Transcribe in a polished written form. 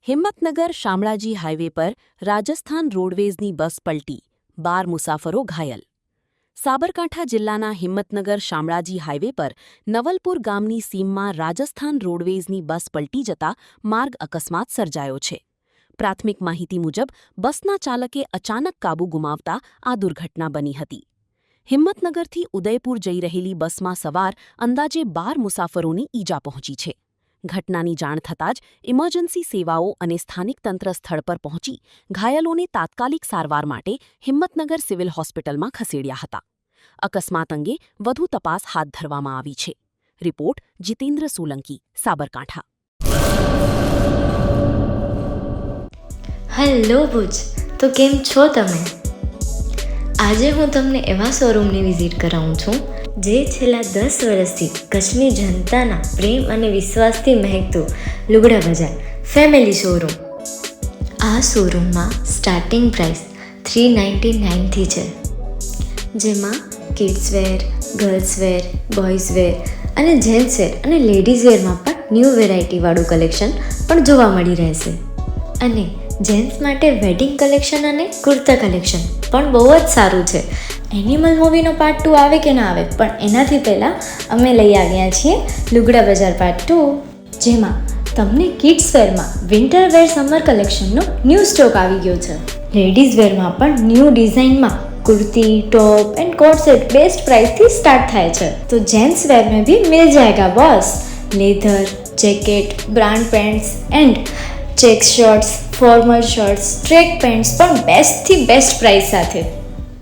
Himmatnagar Shamlaji highway પર રાજસ્થાન રોડવેઝની બસ પલટી, 12 મુસાફરો ઘાયલ. સાબરકાંઠા જિલ્લાના હિંમતનગર શામળાજી હાઇવે પર નવલપુર ગામની સીમમાં રાજસ્થાન રોડવેઝની બસ પલટી જતા માર્ગ અકસ્માત સર્જાયો છે. પ્રાથમિક માહિતી મુજબ બસના ચાલકે અચાનક કાબૂ ગુમાવતા આ દુર્ઘટના બની હતી. હિંમતનગરથી ઉદયપુર જઈ રહેલી બસમાં સવાર અંદાજે 12 મુસાફરોની ઈજા પહોંચી છે. ઘટનાની જાણ થતાં જ ઇમરજન્સી સેવાઓ અને સ્થાનિક તંત્ર સ્થળ પર પહોંચી ઘાયલોને તાત્કાલિક સારવાર માટે હિંમતનગર સિવિલ હોસ્પિટલમાં ખસેડ્યા હતા. અકસ્માત અંગે વધુ તપાસ હાથ ધરવામાં આવી છે. રિપોર્ટ જીતેન્દ્ર સોલંકી, સાબરકાંઠા. હેલો ભુજ, તો કેમ છો તમે? આજે હું તમને એવા શોરૂમની વિઝિટ કરાવું છું જે છેલ્લા 10 વર્ષથી કચ્છની જનતાના પ્રેમ અને વિશ્વાસથી મહેકતું લુગડા બજાર ફેમિલી શોરૂમ. આ શોરૂમમાં સ્ટાર્ટિંગ પ્રાઇસ 399થી છે, જેમાં kids wear, girls wear, boys wear અને જેન્ટ્સ વેર અને લેડીઝ વેરમાં પણ ન્યૂ વેરાયટીવાળું કલેક્શન પણ જોવા મળી રહેશે. અને જેન્ટ્સ માટે વેડિંગ કલેક્શન અને કુર્તા કલેક્શન પણ બહુ જ સારું છે. એનિમલ મૂવીનો પાર્ટ 2 આવે કે ના આવે, પણ એનાથી પહેલાં અમે લઈ આવ્યા છીએ લુગડા બજાર પાર્ટ 2, જેમાં તમને કિડ્સ વેરમાં વિન્ટર વેર સમર કલેક્શનનો ન્યૂ સ્ટોક આવી ગયો છે. લેડીઝ વેરમાં પણ ન્યૂ ડિઝાઇનમાં kurti, top and coat set best price थी स्टार्ट थाय छे. तो जेंट्स वेर में भी मिल जाएगा boss. Leather, jacket, brand pants and check shirts, formal shirts, track pants पर बेस्ट थी बेस्ट प्राइस साथे.